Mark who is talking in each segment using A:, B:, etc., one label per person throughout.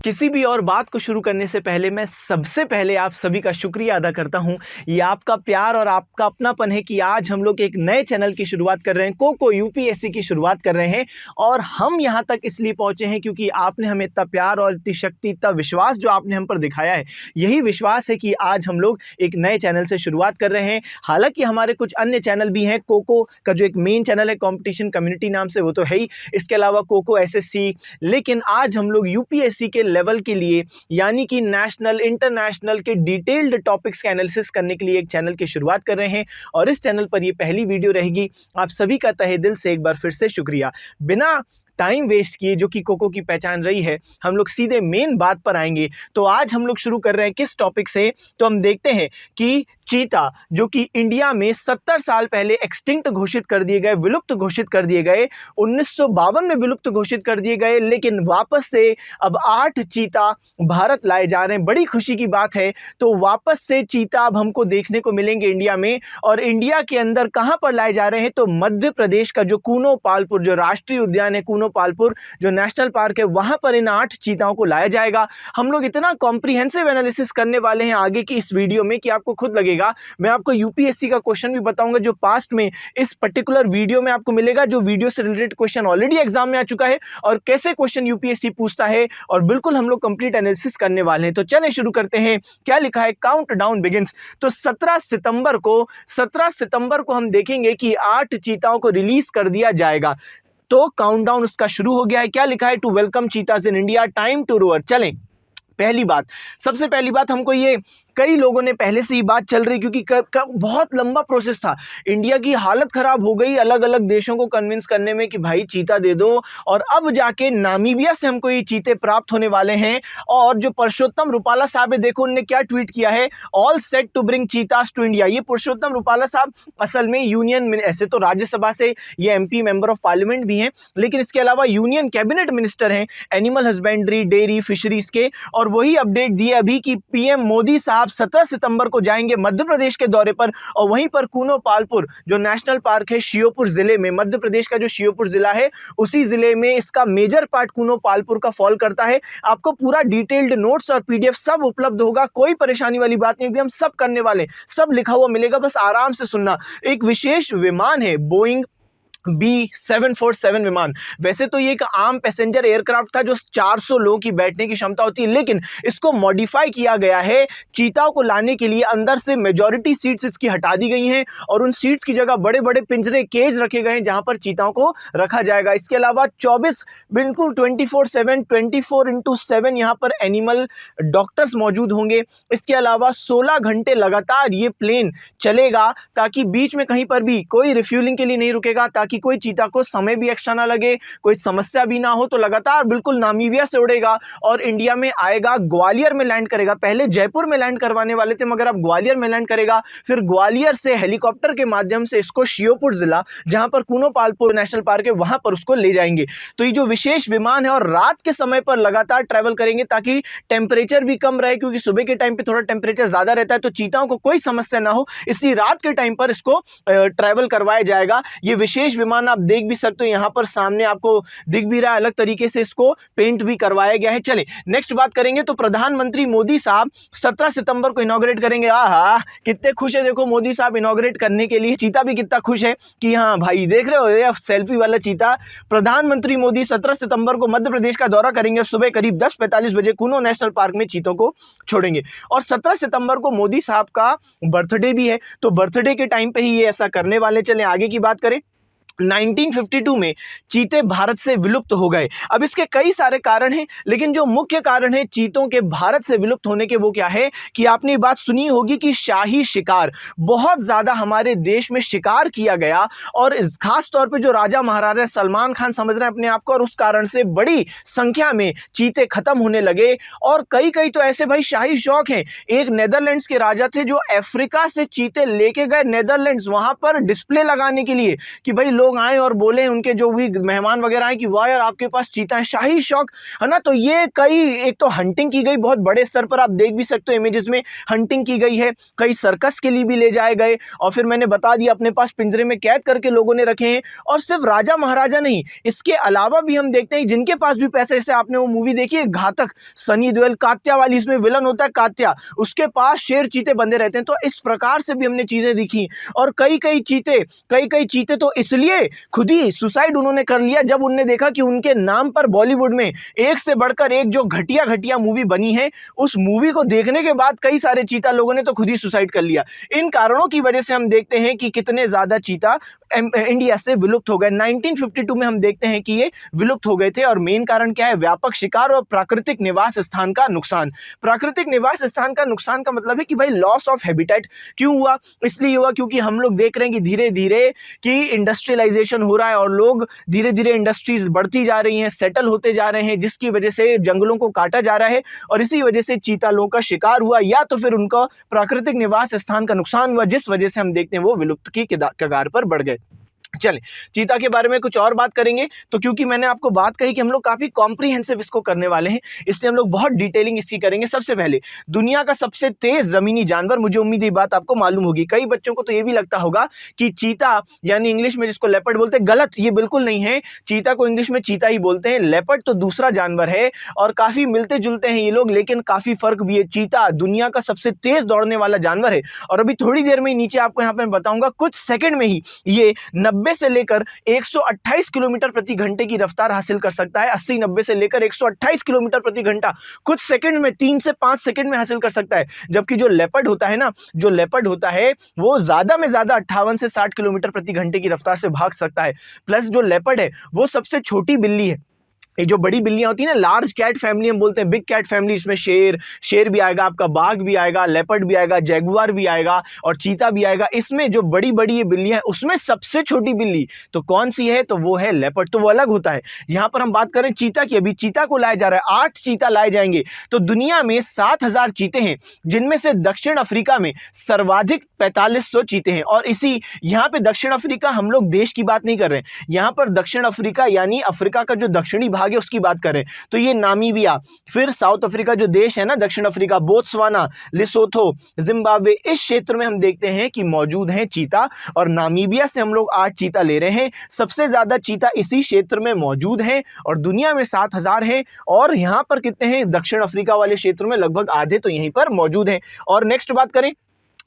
A: किसी भी और बात को शुरू करने से पहले मैं सबसे पहले आप सभी का शुक्रिया अदा करता हूं। ये आपका प्यार और आपका अपनापन है कि आज हम लोग एक नए चैनल की शुरुआत कर रहे हैं, कोको यूपीएससी की शुरुआत कर रहे हैं। और हम यहां तक इसलिए पहुंचे हैं क्योंकि आपने हमें इतना प्यार और इतनी शक्ति, इतना विश्वास जो आपने हम पर दिखाया है, यही विश्वास है कि आज हम लोग एक नए चैनल से शुरुआत कर रहे हैं। हालांकि हमारे कुछ अन्य चैनल भी हैं, कोको का जो एक मेन चैनल है कॉम्पिटिशन कम्युनिटी नाम से, वो तो है ही, इसके अलावा कोको एसएससी। लेकिन आज हम लोग यूपीएससी के लेवल के लिए यानी कि नेशनल इंटरनेशनल के डिटेल्ड टॉपिक्स का एनालिसिस करने के लिए एक चैनल की शुरुआत कर रहे हैं और इस चैनल पर ये पहली वीडियो रहेगी। आप सभी का तहे दिल से एक बार फिर से शुक्रिया। बिना टाइम वेस्ट किए, जो कि कोको की पहचान रही है, हम लोग सीधे मेन बात पर आएंगे। तो आज हम लोग शुरू कर रहे हैं किस टॉपिक से, तो हम देखते हैं कि चीता जो कि इंडिया में 70 साल पहले एक्सटिंक्ट घोषित कर दिए गए, विलुप्त घोषित कर दिए गए, 1952 में विलुप्त घोषित कर दिए गए, लेकिन वापस से अब 8 चीता भारत लाए जा रहे हैं। बड़ी खुशी की बात है। तो वापस से चीता अब हमको देखने को मिलेंगे इंडिया में। और इंडिया के अंदर कहां पर लाए जा रहे हैं, तो मध्य प्रदेश का जो कूनो पालपुर जो राष्ट्रीय उद्यान है, कूनो पालपुर जो नेशनल पार्क है, वहां पर इन 8 चीताओं को लाया जाएगा। हम लोग इतना कॉम्प्रिहेंसिव एनालिसिस करने वाले हैं आगे की इस वीडियो में कि आपको खुद लगेगा। मैं आपको यूपीएससी का क्वेश्चन भी बताऊंगा जो पास्ट में इस पर्टिकुलर वीडियो में आपको मिलेगा, जो वीडियो से रिलेटेड क्वेश्चन ऑलरेडी एग्जाम में आ चुका है और कैसे क्वेश्चन यूपीएससी पूछता है, और बिल्कुल हम लोग कंप्लीट एनालिसिस करने वाले हैं। तो चलें शुरू करते हैं। क्या लिखा है, काउंट डाउन बिगिंस। तो 17 सितंबर को हम देखेंगे कि 8 चीताओं को रिलीज कर दिया जाएगा। तो काउंटडाउन उसका शुरू हो गया है। क्या लिखा है, to welcome cheetahs in India, time to roar. चलें, सबसे पहली बात हमको ये, कई लोगों ने पहले से ही बात चल रही, क्योंकि बहुत लंबा प्रोसेस था। इंडिया की हालत खराब हो गई अलग अलग देशों को कन्विंस करने में कि भाई चीता दे दो, और अब जाके नामीबिया से हमको ये चीते प्राप्त होने वाले हैं। और जो पुरुषोत्तम रूपाला साहब है, देखो उन्होंने क्या ट्वीट किया है, all set to bring cheetahs to India. ये पुरुषोत्तम रूपाला साहब असल में यूनियन, ऐसे तो राज्यसभा से ये एमपी मेंबर ऑफ पार्लियामेंट भी हैं, लेकिन इसके अलावा यूनियन कैबिनेट मिनिस्टर हैं एनिमल हस्बेंड्री, डेयरी, फिशरीज के। और वही अपडेट दिए अभी कि पीएम मोदी साहब 17 सितंबर को जाएंगे मध्य प्रदेश के दौरे पर, और वहीं पर कूनो पालपुर जो नेशनल पार्क है श्योपुर जिले में, मध्य प्रदेश का जो श्योपुर जिला है उसी जिले में इसका मेजर पार्ट कूनो पालपुर का फॉल करता है। आपको पूरा डिटेल्ड नोट्स और पीडीएफ सब उपलब्ध होगा, कोई परेशानी वाली बात नहीं, भी हम सब करने वाले, सब लिखा हुआ मिलेगा, बस आराम से सुनना। एक विशेष विमान है बोइंग B747 विमान। वैसे तो ये एक आम पैसेंजर एयरक्राफ्ट था जो 400 लोगों की बैठने की क्षमता होती है, लेकिन इसको मॉडिफाई किया गया है चीताओं को लाने के लिए। अंदर से मेजॉरिटी सीट्स इसकी हटा दी गई हैं और उन सीट्स की जगह बड़े बड़े पिंजरे, केज रखे गए हैं जहां पर चीताओं को रखा जाएगा। इसके अलावा 24 बिल्कुल 24/7 यहां पर एनिमल डॉक्टर्स मौजूद होंगे। इसके अलावा 16 घंटे लगातार ये प्लेन चलेगा, ताकि बीच में कहीं पर भी कोई रिफ्यूलिंग के लिए नहीं रुकेगा, ताकि कोई चीता को समय भी एक्स्ट्रा ना लगे, कोई समस्या भी ना हो। तो लगातार बिल्कुल नामीबिया से उड़ेगा और इंडिया में आएगा, ग्वालियर में लैंड करेगा। पहले जयपुर में लैंड करवाने वाले थे, मगर अब ग्वालियर में लैंड करेगा। फिर ग्वालियर से हेलीकॉप्टर के माध्यम से इसको श्योपुर जिला, जहां पर कूनो पालपुर नेशनल पार्क है, वहां पर उसको ले जाएंगे। तो ये जो विशेष विमान है, और रात के समय पर लगातार ट्रैवल करेंगे ताकि टेम्परेचर भी कम रहे, क्योंकि सुबह के टाइम पे थोड़ा टेम्परेचर ज्यादा रहता है, तो चीताओं को कोई समस्या ना हो, इसलिए रात के टाइम पर इसको ट्रैवल करवाया जाएगा। ये विशेष विमान आप देख भी सकते हो, यहां पर सामने आपको दिख भी रहा है, अलग तरीके से इसको पेंट भी करवाया गया है। चले नेक्स्ट बात करेंगे। तो प्रधानमंत्री मोदी साहब 17 सितंबर को इनॉग्रेट करेंगे। आहा, कितने खुश है, देखो मोदी साहब इनॉग्रेट करने के लिए। चीता भी कितना खुश है कि हाँ भाई, देख रहे हो ये सेल्फी वाला चीता। प्रधानमंत्री मोदी 17 सितंबर को मध्य प्रदेश का दौरा करेंगे, सुबह करीब 10:45 बजे कूनो नेशनल पार्क में चीतों को छोड़ेंगे। और 17 सितंबर को मोदी साहब का बर्थडे भी है, तो बर्थडे के टाइम पे ही ये ऐसा करने वाले। चले आगे की बात करें। 1952 में चीते भारत से विलुप्त हो गए। अब इसके कई सारे कारण हैं, लेकिन जो मुख्य कारण है चीतों के भारत से विलुप्त होने के, वो क्या है कि आपने ये बात सुनी होगी कि शाही शिकार, बहुत ज्यादा हमारे देश में शिकार किया गया, और खास तौर पे जो राजा महाराजा सलमान खान समझ रहे हैं अपने आप को, और उस कारण से बड़ी संख्या में चीते खत्म होने लगे। और कई तो ऐसे भाई शाही शौक हैं। एक नेदरलैंड्स के राजा थे जो अफ्रीका से चीते लेके गए नेदरलैंड्स, वहां पर डिस्प्ले लगाने के लिए कि भाई लोग आए और बोले, उनके जो भी मेहमान वगैरह आए कि वाह यार आपके पास चीता है, शाही शौक है ना। तो ये कई, एक तो हंटिंग की गई बहुत बड़े स्तर पर, आप देख भी सकते हो इमेजेस में, हंटिंग की गई है, कई सर्कस के लिए भी ले जाए गए, और फिर मैंने बता दिया अपने पास पिंजरे में कैद करके लोगों ने रखे हैं। और सिर्फ राजा महाराजा नहीं, इसके अलावा भी हम देखते हैं जिनके पास भी पैसे, जैसे आपने वो मूवी देखी है घातक, सनी देओल, कात्या वाली, इसमें विलन होता है कात्या, उसके पास शेर चीते बंधे रहते हैं। तो इस प्रकार से भी हमने चीजें दिखी। और कई कई चीते तो इसलिए खुद ही सुसाइड उन्होंने कर लिया जब उन्होंने देखा कि उनके नाम पर बॉलीवुड में एक से बढ़कर एक जो घटिया घटिया मूवी बनी है, उस मूवी को देखने के बाद कई सारे चीता लोगों ने तो खुद ही सुसाइड कर लिया। इन कारणों की वजह से हम देखते हैं कि कितने ज्यादा चीता इंडिया से विलुप्त हो गए। 1952 में हम देखते हैं कि ये विलुप्त हो गए थे। और मेन कारण क्या है? व्यापक शिकार और प्राकृतिक निवास स्थान का नुकसान। प्राकृतिक निवास स्थान का नुकसान का मतलब है कि भाई लॉस ऑफ हैबिटेट। क्यों हुआ? इसलिए हुआ क्योंकि हम लोग देख रहे हैं कि धीरे धीरे कि इंडस्ट्रियलाइजेशन हो रहा है और लोग धीरे धीरे इंडस्ट्रीज बढ़ती जा रही हैं, सेटल होते जा रहे हैं, जिसकी वजह से जंगलों को काटा जा रहा है और इसी वजह से चीता लोगों का शिकार हुआ, या तो फिर उनका प्राकृतिक निवास स्थान का नुकसान हुआ, जिस वजह से हम देखते हैं वो विलुप्त की कगार पर बढ़ गए। चलें, चीता के बारे में कुछ और बात करेंगे। तो क्योंकि मैंने आपको बात कही कि हम लोग काफी कॉम्प्रिहेंसिव इसको करने वाले हैं, इसलिए हम लोग बहुत डिटेलिंग इसकी करेंगे। सबसे पहले, दुनिया का सबसे तेज जमीनी जानवर, मुझे उम्मीद है बात आपको मालूम होगी। कई बच्चों को तो ये भी लगता होगा कि चीता यानी इंग्लिश में जिसको लेपर्ड बोलते हैं, गलत, ये बिल्कुल नहीं है। चीता को इंग्लिश में चीता ही बोलते हैं, लेपर्ड तो दूसरा जानवर है और काफी मिलते जुलते हैं ये लोग, लेकिन काफी फर्क भी है। चीता दुनिया का सबसे तेज दौड़ने वाला जानवर है और अभी थोड़ी देर में नीचे आपको यहाँ पे बताऊंगा, कुछ सेकंड में ही ये 90 से लेकर 128 किलोमीटर प्रति घंटे की रफ्तार हासिल कर सकता है। 80-90 से लेकर 128 किलोमीटर प्रति घंटा कुछ सेकंड में, 3 से 5 सेकंड में हासिल कर सकता है। जबकि जो लेपर्ड होता है ना, जो लेपर्ड होता है वो ज्यादा में ज्यादा 58 से 60 किलोमीटर प्रति घंटे की रफ्तार से भाग सकता है। प्लस जो लेपर्ड है वो सबसे छोटी बिल्ली है। ये जो बड़ी बिल्लियां होती है ना, लार्ज कैट फैमिली हम बोलते हैं, बिग कैट फैमिली, इसमें शेर भी आएगा, आपका बाघ भी आएगा, लेपर्ड भी आएगा, जैगुआर भी आएगा और चीता भी आएगा। इसमें जो बड़ी बड़ी ये बिल्लियां हैं उसमें सबसे छोटी बिल्ली तो कौन सी है? तो वो है लेपर्ड। तो वो अलग होता है। यहां पर हम बात करें चीता की, अभी चीता को लाया जा रहा है, 8 चीता लाए जाएंगे। तो दुनिया में 7000 चीते हैं, जिनमें से दक्षिण अफ्रीका में सर्वाधिक 4500 चीते हैं। और इसी यहां पे दक्षिण अफ्रीका, हम लोग देश की बात नहीं कर रहे हैं, यहां पर दक्षिण अफ्रीका यानी अफ्रीका का जो दक्षिणी भाग है उसकी बात करें तो ये नामीबिया, फिर साउथ अफ्रीका जो देश है ना, दक्षिण अफ्रीका, बोत्सवाना, लिसोथो, जिम्बाब्वे, इस क्षेत्र में हम देखते हैं कि मौजूद हैं चीता। और नामीबिया से हम लोग 8 चीता ले रहे हैं। सबसे ज्यादा चीता इसी क्षेत्र में मौजूद हैं और दुनिया में 7000 हैं। और यहां पर कितने हैं? दक्षिण अफ्रीका वाले क्षेत्र में लगभग आधे तो यहीं पर मौजूद हैं। और नेक्स्ट बात करें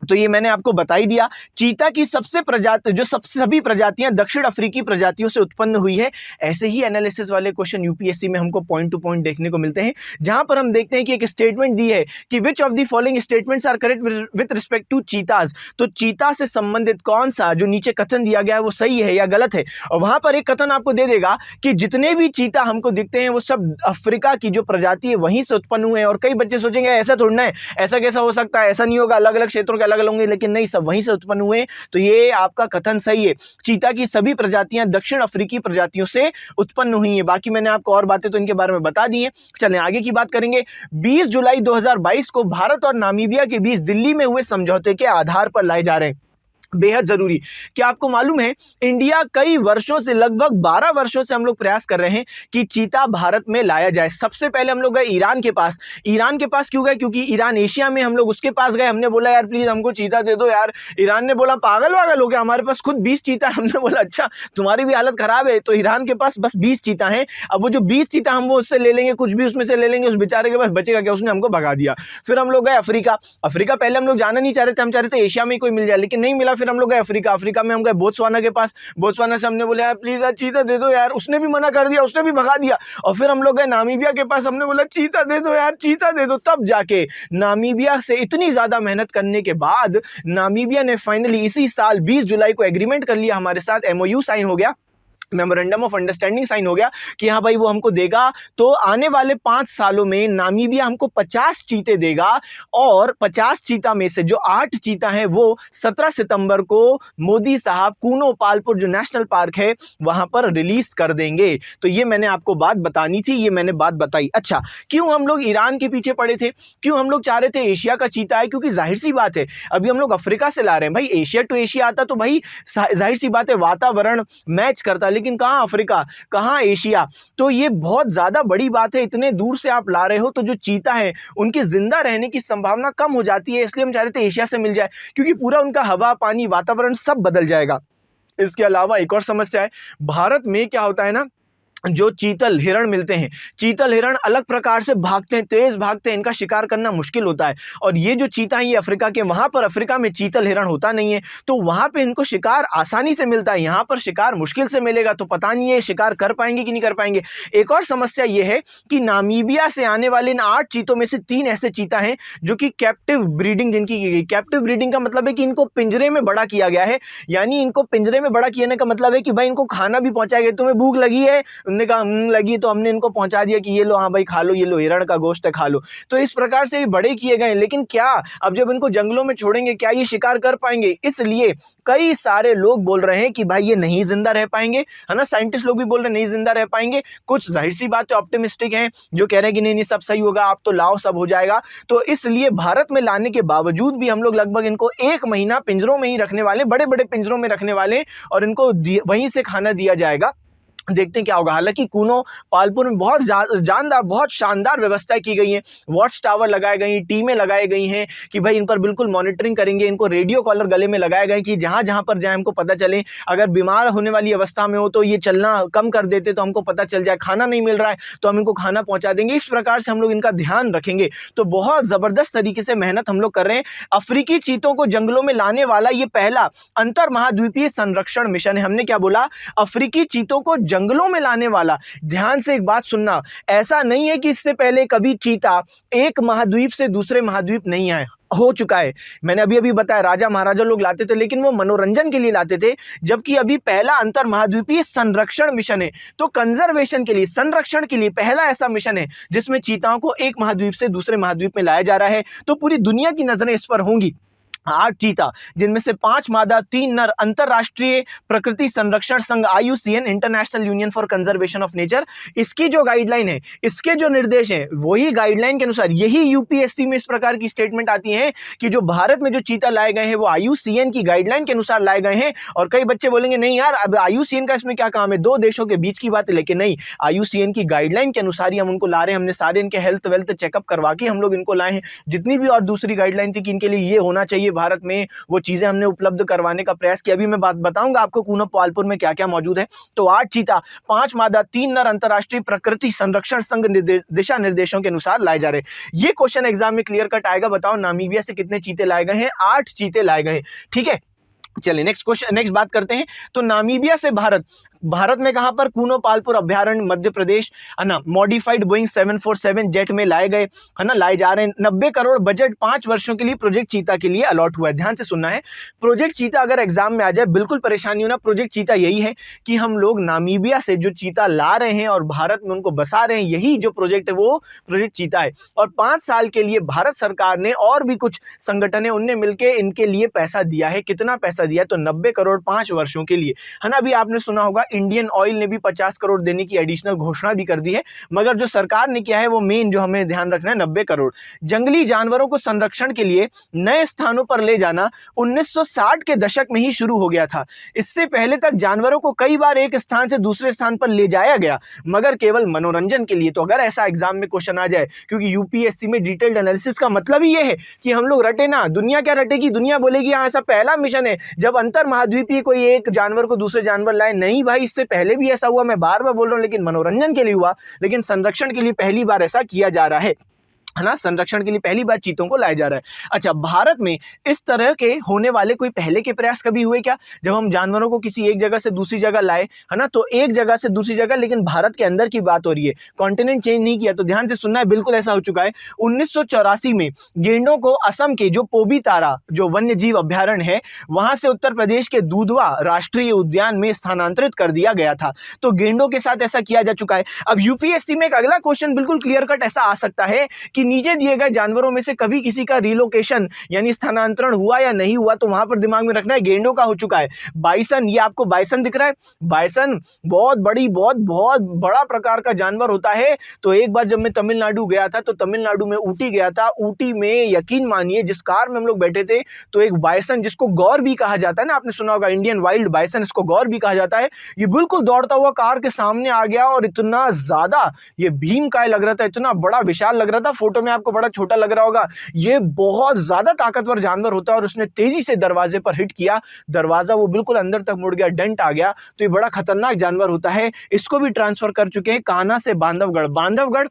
A: तो ये मैंने आपको बता ही दिया, चीता की सबसे प्रजाति, जो सभी प्रजातियां दक्षिण अफ्रीकी प्रजातियों से उत्पन्न हुई है। ऐसे ही एनालिसिस वाले क्वेश्चन यूपीएससी में हमको पॉइंट टू पॉइंट देखने को मिलते हैं, जहां पर हम देखते हैं कि एक स्टेटमेंट दी है कि which of the following statements are correct with respect to cheetahs. तो चीता से संबंधित कौन सा जो नीचे कथन दिया गया है वो सही है या गलत है। और वहां पर एक कथन आपको दे देगा कि जितने भी चीता हमको दिखते हैं वो सब अफ्रीका की जो प्रजाति है वहीं से उत्पन्न हुए हैं। और कई बच्चे सोचेंगे ऐसा थोड़ा है, ऐसा कैसा हो सकता है, ऐसा नहीं होगा, अलग अलग क्षेत्रों के अलग अलग होंगे, लेकिन नहीं, सब वहीं से उत्पन्न हुए। तो ये आपका कथन सही है, चीता की सभी प्रजातियां दक्षिण अफ्रीकी प्रजातियों से उत्पन्न हुई हैं। बाकी मैंने आपको और बातें तो इनके बारे में बता दी हैं। चलें आगे की बात करेंगे। 20 जुलाई 2022 को भारत और नामीबिया के बीच दिल्ली में हुए समझौते के आधार पर लाए जा रहे हैं। बेहद जरूरी, क्या आपको मालूम है इंडिया कई वर्षों से, लगभग 12 वर्षों से हम लोग प्रयास कर रहे हैं कि चीता भारत में लाया जाए। सबसे पहले हम लोग गए ईरान के पास। ईरान के पास क्यों गए? क्योंकि ईरान एशिया में, हम लोग उसके पास गए, हमने बोला यार प्लीज हमको चीता दे दो यार। ईरान ने बोला पागल वागल हो गया, हमारे पास खुद 20 चीता। हमने बोला अच्छा तुम्हारी भी हालत खराब है। तो ईरान के पास बस 20 चीता हैं। अब वो जो 20 चीता हम वो उससे ले लेंगे, कुछ भी उसमें से ले लेंगे, उस बेचारे के पास बचेगा क्या? उसने हमको भगा दिया। फिर हम लोग गए अफ्रीका। अफ्रीका पहले हम लोग जाना नहीं चाह रहे थे, हम चाह रहे थे एशिया में कोई मिल जाए, लेकिन नहीं मिला। फिर हम लोग गए अफ्रीका। अफ्रीका में हम गए बोत्सवाना के पास। बोत्सवाना से हमने बोला यार प्लीज यार चीता दे दो यार, उसने भी मना कर दिया, उसने भी भगा दिया। और फिर हम लोग गए नामीबिया के पास, हमने बोला चीता दे दो यार, चीता दे दो। तब जाके नामीबिया से इतनी ज्यादा मेहनत करने के बाद नामीबिया ने फाइनली इसी साल 20 जुलाई को एग्रीमेंट कर लिया हमारे साथ, एमओयू साइन हो गया। मेमोरेंडम ऑफ अंडरस्टैंडिंग साइन हो गया कि हाँ भाई वो हमको देगा, तो आने वाले 5 सालों में नामीबिया हमको 50 चीते देगा और 50 चीता में से जो 8 चीता हैं वो 17 सितंबर को मोदी साहब कूनो पालपुर जो नेशनल पार्क है वहां पर रिलीज कर देंगे। तो ये मैंने आपको बात बतानी थी, ये मैंने बात बताई। अच्छा, क्यों हम लोग ईरान के पीछे पड़े थे, क्यों हम लोग चाह रहे थे एशिया का चीता है? क्योंकि जाहिर सी बात है अभी हम लोग अफ्रीका से ला रहे हैं भाई, एशिया टू एशिया आता तो भाई जाहिर सी बात है वातावरण मैच करता, लेकिन कहाँ अफ्रीका, कहाँ एशिया। तो ये बहुत ज्यादा बड़ी बात है, इतने दूर से आप ला रहे हो तो जो चीता है उनके जिंदा रहने की संभावना कम हो जाती है, इसलिए हम चाह रहे थे एशिया से मिल जाए, क्योंकि पूरा उनका हवा पानी वातावरण सब बदल जाएगा। इसके अलावा एक और समस्या है, भारत में क्या होता है ना, जो चीतल हिरण मिलते हैं, चीतल हिरण अलग प्रकार से भागते हैं, तेज भागते हैं, इनका शिकार करना मुश्किल होता है। और ये जो चीता है ये अफ्रीका के, वहां पर अफ्रीका में चीतल हिरण होता नहीं है, तो वहां पे इनको शिकार आसानी से मिलता है, यहाँ पर शिकार मुश्किल से मिलेगा। तो पता नहीं है शिकार कर पाएंगे कि नहीं कर पाएंगे। एक और समस्या ये है कि नामीबिया से आने वाले इन 8 चीतों में से 3 ऐसे चीता हैं जो कि कैप्टिव ब्रीडिंग जिनकी की गई। कैप्टिव ब्रीडिंग का मतलब है कि इनको पिंजरे में बड़ा किया गया है, यानी इनको पिंजरे में बड़ा किया का मतलब है कि भाई इनको खाना भी पहुंचाया गया, तुम्हें भूख लगी है, उन्होंने कहा लगी, तो हमने इनको पहुंचा दिया कि ये लो, हाँ भाई खा लो, ये लो हिरण का गोश्त है, खा लो। तो इस प्रकार से बड़े किए गए। लेकिन क्या अब जब इनको जंगलों में छोड़ेंगे क्या ये शिकार कर पाएंगे? इसलिए कई सारे लोग बोल रहे हैं कि भाई ये नहीं जिंदा रह पाएंगे, है ना। साइंटिस्ट लोग भी बोल रहे हैं नहीं जिंदा रह पाएंगे। कुछ जाहिर सी बात है ऑप्टिमिस्टिक हैं जो कह रहे हैं कि नहीं नहीं सब सही होगा, आप तो लाओ सब हो जाएगा। तो इसलिए भारत में लाने के बावजूद भी हम लोग लगभग इनको 1 महीना पिंजरों में ही रखने वाले, बड़े बड़े पिंजरों में रखने वाले, और इनको वहीं से खाना दिया जाएगा। देखते हैं क्या होगा। हालांकि कूनो पालपुर में बहुत जानदार, बहुत शानदार व्यवस्थाएं की गई हैं, वॉच टावर लगाए गए हैं, टीमें लगाई गई हैं कि भाई इन पर बिल्कुल मॉनिटरिंग करेंगे। इनको रेडियो कॉलर गले में लगाए गए कि जहां जहां पर जाए हमको पता चले, अगर बीमार होने वाली अवस्था में हो तो ये चलना कम कर देते तो हमको पता चल जाए, खाना नहीं मिल रहा है तो हम इनको खाना पहुंचा देंगे। इस प्रकार से हम लोग इनका ध्यान रखेंगे। तो बहुत जबरदस्त तरीके से मेहनत हम लोग कर रहे हैं। अफ्रीकी चीतों को जंगलों में लाने वाला ये पहला अंतर महाद्वीपीय संरक्षण मिशन है। हमने क्या बोला? अफ्रीकी चीतों को जंगलों में लाने वाला। ध्यान से एक बात सुनना, ऐसा नहीं है कि इससे पहले कभी चीता एक महाद्वीप से दूसरे महाद्वीप नहीं आए, हो चुका है। मैंने अभी अभी बताया राजा महाराजा लोग लाते थे, लेकिन वो मनोरंजन के लिए लाते थे, जबकि अभी पहला अंतर महाद्वीपीय संरक्षण मिशन है। तो कंजर्वेशन के लिए, संरक्षण के लिए पहला ऐसा मिशन है जिसमें चीताओं को एक महाद्वीप से दूसरे महाद्वीप में लाया जा रहा है। तो पूरी दुनिया की नजरें इस पर होंगी। 8 चीता, जिनमें से 5 मादा 3 नर, अंतरराष्ट्रीय प्रकृति संरक्षण संघ IUCN, international union for conservation of nature, इसकी जो गाइडलाइन है, इसके जो निर्देश हैं, वही गाइडलाइन के अनुसार यही UPSC में इस प्रकार की स्टेटमेंट आती है कि जो भारत में जो चीता लाए गए हैं वो IUCN की गाइडलाइन के अनुसार लाए गए हैं। और कई बच्चे बोलेंगे नहीं यार अब IUCN का इसमें क्या काम है, 2 देशों के बीच की बात है। लेकिन नहीं, IUCN की गाइडलाइन के अनुसार ही हम उनको ला रहे हैं। हमने सारे इनके हेल्थ वेल्थ चेकअप करवा के हम लोग इनको लाए हैं। जितनी भी और दूसरी गाइडलाइन थी कि इनके लिए ये होना चाहिए भारत में, वो चीजें हमने उपलब्ध करवाने का प्रयास किया। अभी मैं बात बताऊंगा आपको कूनो पालपुर में क्या क्या मौजूद है। तो 8 चीता, 5 मादा 3 नर, अंतरराष्ट्रीय प्रकृति संरक्षण संघ दिशा निर्देशों के अनुसार लाए जा रहे हैं। ये क्वेश्चन एग्जाम में क्लियर कट आएगा। बताओ नामीबिया से कितने चीते लाए गए हैं? 8 चीते लाए गए हैं। ठीक है, चलिए नेक्स्ट क्वेश्चन, नेक्स्ट बात करते हैं। तो नामीबिया से भारत में कहां पर? कूनो पालपुर अभ्यारण्य, मध्य प्रदेश, है ना। मॉडिफाइड बोइंग 747 जेट में लाए गए, है ना, लाए जा रहे हैं। 90 करोड़ बजट 5 वर्षों के लिए प्रोजेक्ट चीता के लिए अलॉट हुआ है। ध्यान से सुनना है, प्रोजेक्ट चीता अगर एग्जाम में आ जाए बिल्कुल परेशानी होना। प्रोजेक्ट चीता यही है कि हम लोग नामीबिया से जो चीता ला रहे हैं और भारत में उनको बसा रहे हैं, यही जो प्रोजेक्ट है वो प्रोजेक्ट चीता है। और 5 साल के लिए भारत सरकार ने और भी कुछ संगठन है उनने मिलकर इनके लिए पैसा दिया है। कितना पैसा दिया? तो 90 करोड़ 5 वर्षों के लिए, है ना। अभी आपने सुना होगा इंडियन ऑयल ने भी 50 करोड़ देने की एडिशनल घोषणा भी कर दी है, मगर जो सरकार ने किया है वो मेन जो हमें ध्यान रखना है 90 करोड़। जंगली जानवरों को संरक्षण के लिए नए स्थानों पर ले जाना 1960 के दशक में ही शुरू हो गया था। इससे पहले तक जानवरों को कई बार एक स्थान से दूसरे स्थान पर ले जाया गया, मगर केवल मनोरंजन के लिए। तो अगर ऐसा एग्जाम में क्वेश्चन आ जाए, क्योंकि यूपीएससी में डिटेल्ड एनालिसिस का मतलब ही ये है कि हम लोग रटे ना, दुनिया क्या रटेगी, दुनिया बोलेगी हाँ ऐसा पहला मिशन है जब अंतर महाद्वीपीय कोई एक जानवर को दूसरे जानवर लाए। नहीं भाई, इससे पहले भी ऐसा हुआ, मैं बार बार बोल रहा हूं, लेकिन मनोरंजन के लिए हुआ, लेकिन संरक्षण के लिए पहली बार ऐसा किया जा रहा है। है ना, संरक्षण के लिए पहली बार चीतों को लाया जा रहा है। अच्छा, भारत में इस तरह के होने वाले कोई पहले के प्रयास कभी हुए क्या, जब हम जानवरों को किसी एक जगह से दूसरी जगह लाए, है ना, तो एक जगह से दूसरी जगह, लेकिन भारत के अंदर की बात हो रही है, कॉन्टिनेंट चेंज नहीं किया। तो ध्यान से सुनना है, बिल्कुल ऐसा हो चुका है। 1984 में गेंडों को असम के जो पोबीतारा जो वन्य जीव अभ्यारण्य है, वहां से उत्तर प्रदेश के दूधवा राष्ट्रीय उद्यान में स्थानांतरित कर दिया गया था। तो गेंडों के साथ ऐसा किया जा चुका है। अब यूपीएससी में एक अगला क्वेश्चन बिल्कुल क्लियर कट ऐसा आ सकता है कि नीचे दिए गए जानवरों में से कभी किसी का रिलोकेशन यानी स्थानांतरण हुआ या नहीं हुआ, तो वहां पर दिमाग में रखना है गेंडों का हो चुका है। बाइसन, ये आपको बाइसन दिख रहा है, बाइसन बहुत बहुत बड़ा प्रकार का जानवर होता है। तो एक बार जब मैं तमिलनाडु गया था, तो तमिलनाडु में ऊटी गया था, ऊटी में यकीन मानिए जिस कार में हम लोग बैठे थे, तो एक बाइसन जिसको गौर भी कहा जाता है ना, आपने सुना होगा इंडियन वाइल्ड बाइसन, इसको गौर भी कहा जाता है, ये बिल्कुल दौड़ता हुआ कार के सामने आ गया और इतना ज्यादा ये भीमकाय लग रहा था, इतना बड़ा विशाल लग रहा था। फोटो में आपको बड़ा छोटा लग रहा होगा, ये बहुत ज्यादा ताकतवर जानवर होता है। और उसने तेजी से दरवाजे पर हिट किया, दरवाजा वो बिल्कुल अंदर तक मुड़ गया, डेंट आ गया। तो ये बड़ा खतरनाक जानवर होता है। इसको भी ट्रांसफर कर चुके हैं कान्हा से बांधवगढ़। बांधवगढ़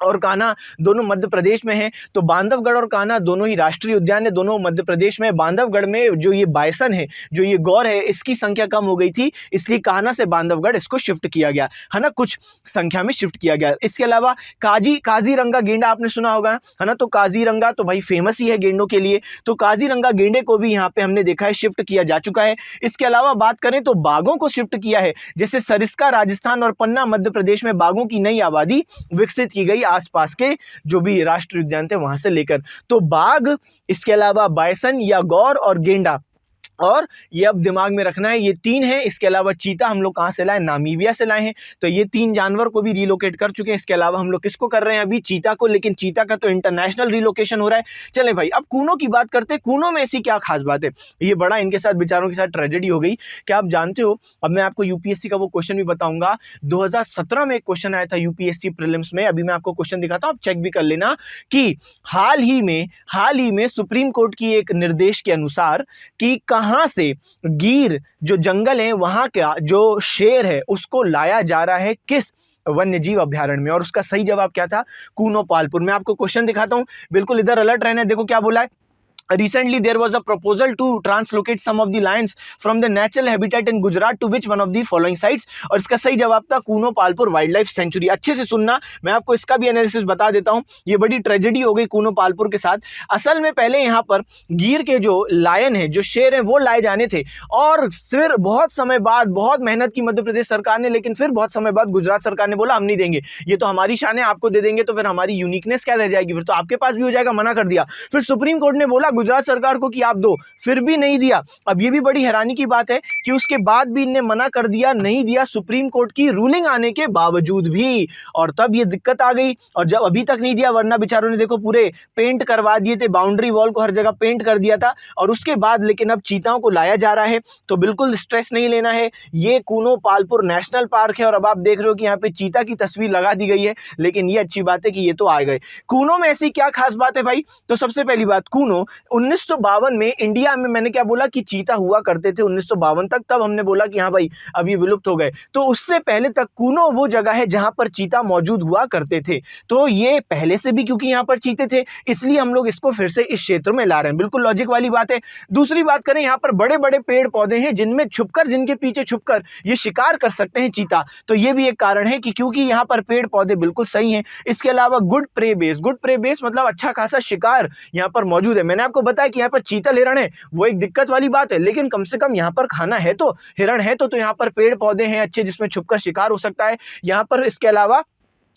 A: और कान्हा दोनों मध्य प्रदेश में हैं। तो बांधवगढ़ और कान्हा दोनों ही राष्ट्रीय उद्यान है, दोनों मध्य प्रदेश में। बांधवगढ़ में जो ये बाइसन है, जो ये गौर है, इसकी संख्या कम हो गई थी, इसलिए कान्हा से बांधवगढ़ इसको शिफ्ट किया गया, है ना, कुछ संख्या में शिफ्ट किया गया। इसके अलावा काजीरंगा गेंडा आपने सुना होगा, है ना, तो काजीरंगा तो भाई फेमस ही है गेंडों के लिए। तो काजीरंगा गेंडे को भी यहाँ पे हमने देखा है शिफ्ट किया जा चुका है। इसके अलावा बात करें तो बाघों को शिफ्ट किया है, जैसे सरिस्का राजस्थान और पन्ना मध्य प्रदेश में बाघों की नई आबादी विकसित की गई आसपास के जो भी राष्ट्रीय उद्यान थे वहां से लेकर। तो बाघ, इसके अलावा बाइसन या गौर और गेंडा, और ये अब दिमाग में रखना है, ये तीन है। इसके अलावा चीता हम लोग कहां से लाए, नामीबिया से लाए हैं। तो ये तीन जानवर को भी रिलोकेट कर चुके हैं। इसके अलावा हम लोग किसको कर रहे हैं अभी, चीता को, लेकिन चीता का तो इंटरनेशनल रिलोकेशन हो रहा है। चले भाई, अब कूनों की बात करते हैं। कूनों में ऐसी क्या खास बात है, ये बड़ा इनके साथ बेचारों के साथ ट्रेजेडी हो गई। क्या आप जानते हो, अब मैं आपको यूपीएससी का वो क्वेश्चन भी बताऊंगा। 2017 में एक क्वेश्चन आया था यूपीएससी प्रीलिम्स में, अभी मैं आपको क्वेश्चन दिखाता हूं, आप चेक भी कर लेना, कि हाल ही में सुप्रीम कोर्ट की एक निर्देश के अनुसार कि कहां से गिर जो जंगल है वहां का जो शेर है उसको लाया जा रहा है किस वन्य जीव अभ्यारण्य में, और उसका सही जवाब क्या था, कूनो पालपुर। मैं आपको क्वेश्चन दिखाता हूं, बिल्कुल इधर अलर्ट रहना है। देखो क्या बोला है, recently there was a proposal to translocate some of the lions from the natural habitat in Gujarat to which one of the following sites, और इसका सही जवाब था Kuno Palpur wild life sanctuary. अच्छे से सुनना, मैं आपको इसका भी एनालिसिस बता देता हूं। ये बड़ी ट्रेजेडी हो गई कूनो पालपुर के साथ। असल में पहले यहां पर गिर के जो लायन है, जो शेर है, वो लाए जाने थे, और फिर बहुत समय बाद, बहुत मेहनत की मध्य प्रदेश सरकार ने, लेकिन फिर बहुत समय बाद गुजरात सरकार ने बोला हम नहीं देंगे, ये तो हमारी शान है, आपको दे देंगे तो फिर हमारी यूनिकनेस क्या रह जाएगी, फिर तो आपके पास भी हो जाएगा, मना कर दिया। फिर सुप्रीम कोर्ट ने बोला गुजरात सरकार को कि आप दो, फिर भी नहीं दिया। अब ये भी बड़ी हैरानी की बात है कि उसके बाद भी इनने मना कर दिया, नहीं दिया, सुप्रीम कोर्ट की रूलिंग आने के बावजूद भी, और तब ये दिक्कत आ गई। और जब अभी तक नहीं दिया, वरना बेचारों ने देखो पूरे पेंट करवा दिए थे, बाउंड्री वॉल को हर जगह पेंट कर दिया था, और उसके बाद लेकिन अब चीताओं को लाया जा रहा है। तो बिल्कुल स्ट्रेस नहीं लेना है, ये कूनो पालपुर नेशनल पार्क है, और अब आप देख रहे हो कि यहाँ पे चीता की तस्वीर लगा दी गई है, लेकिन ये अच्छी बात है कि ये तो आ गए। कूनो में ऐसी क्या खास बात है भाई, तो सबसे पहली बात, कूनो 1952 में इंडिया में, मैंने क्या बोला कि चीता हुआ करते थे 1952 तक, तब हमने बोला कि हाँ भाई अब ये विलुप्त हो गए। तो उससे पहले तक कूनो वो जगह है जहां पर चीता मौजूद हुआ करते थे। तो ये पहले से भी क्योंकि यहां पर चीते थे, इसलिए हम लोग इसको फिर से इस क्षेत्र में ला रहे हैं, बिल्कुल लॉजिक वाली बात है। दूसरी बात करें, यहाँ पर बड़े बड़े पेड़ पौधे हैं जिनमें छुपकर, जिनके पीछे छुपकर ये शिकार कर सकते हैं चीता, तो ये भी एक कारण है कि क्योंकि यहाँ पर पेड़ पौधे बिल्कुल सही हैं। इसके अलावा गुड प्रे बेस मतलब अच्छा खासा शिकार यहाँ पर मौजूद है। मैंने आपको बताया कि यहाँ पर चीतल हिरण है, वो एक दिक्कत वाली बात है, लेकिन कम से कम यहाँ पर खाना है, तो हिरण है, तो यहाँ पर पेड़ पौधे हैं अच्छे जिसमें छुपकर शिकार हो सकता है यहाँ पर। इसके अलावा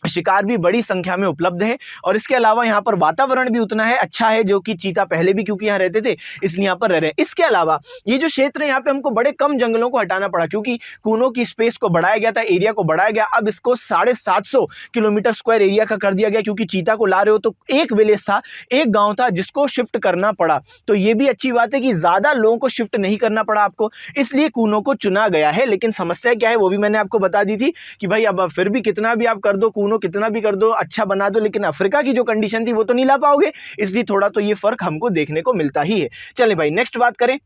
A: शिकार भी बड़ी संख्या में उपलब्ध है, और इसके अलावा यहाँ पर वातावरण भी उतना है अच्छा है, जो कि चीता पहले भी क्योंकि यहाँ रहते थे इसलिए यहाँ पर रह रहे हैं। इसके अलावा ये जो क्षेत्र है यहाँ पे हमको बड़े कम जंगलों को हटाना पड़ा, क्योंकि कूनो की स्पेस को बढ़ाया गया था, एरिया को बढ़ाया गया। अब इसको 750 किलोमीटर स्क्वायर एरिया का कर दिया गया, क्योंकि चीता को ला रहे हो तो एक विलेज था, एक गाँव था जिसको शिफ्ट करना पड़ा। तो ये भी अच्छी बात है कि ज्यादा लोगों को शिफ्ट नहीं करना पड़ा आपको, इसलिए कूनो को चुना गया है। लेकिन समस्या क्या है वो भी मैंने आपको बता दी थी कि भाई अब फिर भी कितना भी आप कर दो, कूनो कितना भी कर दो, अच्छा बना दो, लेकिन अफ्रीका की जो कंडीशन थी वो तो नहीं ला पाओगे, इसलिए थोड़ा तो ये फर्क हमको देखने को मिलता ही है। चलें भाई नेक्स्ट बात करें।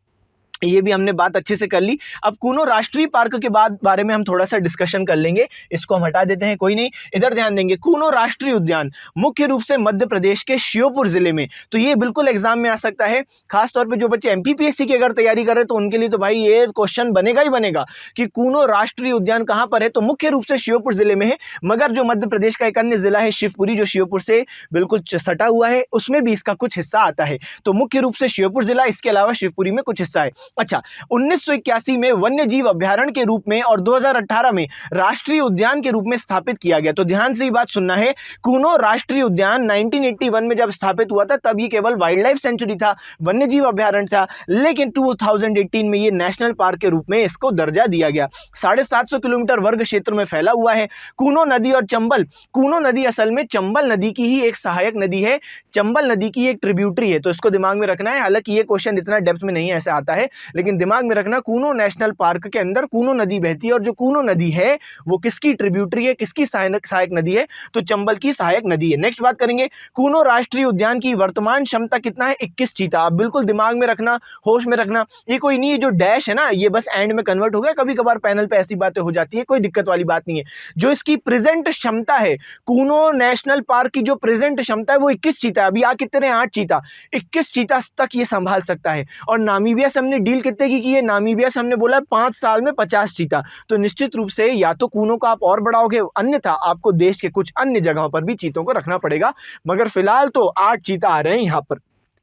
A: ये भी हमने बात अच्छे से कर ली। अब कूनो राष्ट्रीय पार्क के बारे में हम थोड़ा सा डिस्कशन कर लेंगे, इसको हम हटा देते हैं, कोई नहीं। इधर ध्यान देंगे, कूनो राष्ट्रीय उद्यान मुख्य रूप से मध्य प्रदेश के श्योपुर जिले में, तो ये बिल्कुल एग्जाम में आ सकता है, खासतौर पे जो बच्चे एमपीपीएससी की अगर तैयारी कर रहे हैं तो उनके लिए तो भाई ये क्वेश्चन बनेगा ही बनेगा कि कूनो राष्ट्रीय उद्यान कहां पर है। तो मुख्य रूप से श्योपुर जिले में है, मगर जो मध्य प्रदेश का एक अन्य जिला है शिवपुरी, जो श्योपुर से बिल्कुल सटा हुआ है, उसमें भी इसका कुछ हिस्सा आता है। तो मुख्य रूप से श्योपुर जिला, इसके अलावा शिवपुरी में कुछ हिस्सा है। अच्छा, 1981 में वन्य जीव अभ्यारण्य के रूप में और 2018 में राष्ट्रीय उद्यान के रूप में स्थापित किया गया। तो ध्यान से ये बात सुनना है, कूनो राष्ट्रीय उद्यान 1981 में जब स्थापित हुआ था तब ये केवल वाइल्ड लाइफ सेंचुरी था, वन्य जीव अभ्यारण्य था, लेकिन 2018 में ये नेशनल पार्क के रूप में इसको दर्जा दिया गया। 750 किलोमीटर वर्ग क्षेत्र में फैला हुआ है। कूनो नदी और चंबल, कूनो नदी असल में चंबल नदी की ही एक सहायक नदी है, चंबल नदी की एक ट्रिब्यूटरी है, तो इसको दिमाग में रखना है। हालांकि ये क्वेश्चन इतना डेप्थ में नहीं ऐसे आता है, लेकिन दिमाग में रखना, कूनो नेशनल पार्क के अंदर कूनो नदी बहती है, और जो कूनो नदी है वो किसकी ट्रिब्यूटरी है, किसकी सहायक नदी है, तो चंबल की सहायक नदी है। नेक्स्ट बात करेंगे, कूनो राष्ट्रीय उद्यान की वर्तमान क्षमता कितना है, 21 चीता। आप बिल्कुल दिमाग में रखना, होश में रखना, ये कोई नहीं है जो डैश है ना, ये बस एंड में कन्वर्ट हो गया, कभी कभार पैनल पे ऐसी बातें हो जाती है, कोई दिक्कत वाली बात नहीं है। जो इसकी प्रेजेंट क्षमता है, कूनो नेशनल पार्क की जो प्रेजेंट क्षमता है वो 21 चीता है। अभी आ कितने हैं, 8 चीता, 21 चीता तक ये संभाल सकता है। और नामीबिया से हमने डील कितने की है, नामीबिया से हमने बोला 5 साल में 50 चीता। तो निश्चित रूप से या तो कूनो को आप और बढ़ाओगे, अन्यथा आपको देश के कुछ अन्य जगहों पर भी चीतों को रखना पड़ेगा, मगर फिलहाल तो 8 चीता आ रहे हैं यहां पर।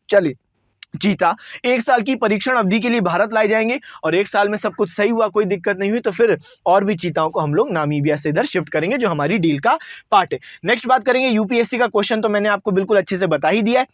A: चलिए, चीता 1 साल की परीक्षण अवधि के लिए भारत लाए जाएंगे, और 1 साल में सब कुछ सही हुआ, कोई दिक्कत नहीं हुई, तो फिर और भी चीताओं को हम लोग नामीबिया से इधर शिफ्ट करेंगे, जो हमारी डील का पार्ट है। नेक्स्ट बात करेंगे, यूपीएससी का क्वेश्चन तो मैंने आपको बिल्कुल अच्छे से बता ही दिया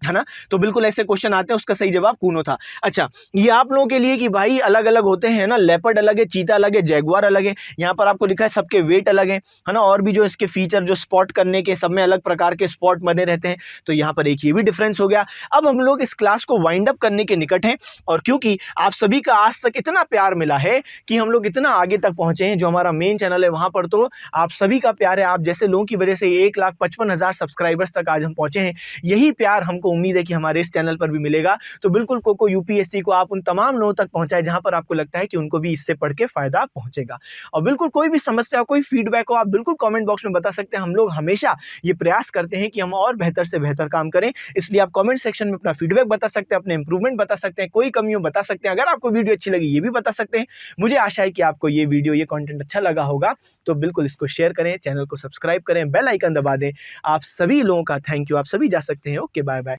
A: है ना, तो बिल्कुल ऐसे क्वेश्चन आते हैं, उसका सही जवाब कूनो था। अच्छा, ये आप लोगों के लिए कि भाई अलग अलग होते हैं ना, लेपर्ड अलग है, चीता अलग है, जैगुआर अलग है, यहाँ पर आपको लिखा है सबके वेट अलग है ना, और भी जो इसके फीचर जो स्पॉट करने के, सब में अलग प्रकार के स्पॉट बने रहते हैं, तो यहाँ पर एक ये भी डिफरेंस हो गया। अब हम लोग इस क्लास को वाइंड अप करने के निकट हैं, और क्योंकि आप सभी का आज तक इतना प्यार मिला है कि हम लोग इतना आगे तक पहुंचे हैं, जो हमारा मेन चैनल है वहां पर तो आप सभी का प्यार है, आप जैसे लोगों की वजह से 1,55,000 सब्सक्राइबर्स तक आज हम पहुंचे हैं। यही प्यार हमको उम्मीद है कि हमारे इस चैनल पर भी मिलेगा। तो बिल्कुल कोको यूपीएससी को आप उन तमाम लोगों तक पहुंचाए जहां पर आपको लगता है कि उनको भी इससे पढ़ के फायदा पहुंचेगा। और बिल्कुल कोई भी समस्या हो, कोई फीडबैक हो, आप बिल्कुल कमेंट बॉक्स में बता सकते हैं। हम लोग हमेशा ये प्रयास करते हैं कि हम और बेहतर से बेहतर काम करें, इसलिए आप कमेंट सेक्शन में अपना फीडबैक बता सकते हैं, अपने इंप्रूवमेंट बता सकते हैं, कोई कमियों बता सकते हैं। अगर आपको वीडियो अच्छी लगी ये भी बता सकते हैं। मुझे आशा है कि आपको ये वीडियो, ये कंटेंट अच्छा लगा होगा, तो बिल्कुल इसको शेयर करें, चैनल को सब्सक्राइब करें, बेल आइकन दबा दें। आप सभी लोगों का थैंक यू, आप सभी जा सकते हैं। Okay, bye bye.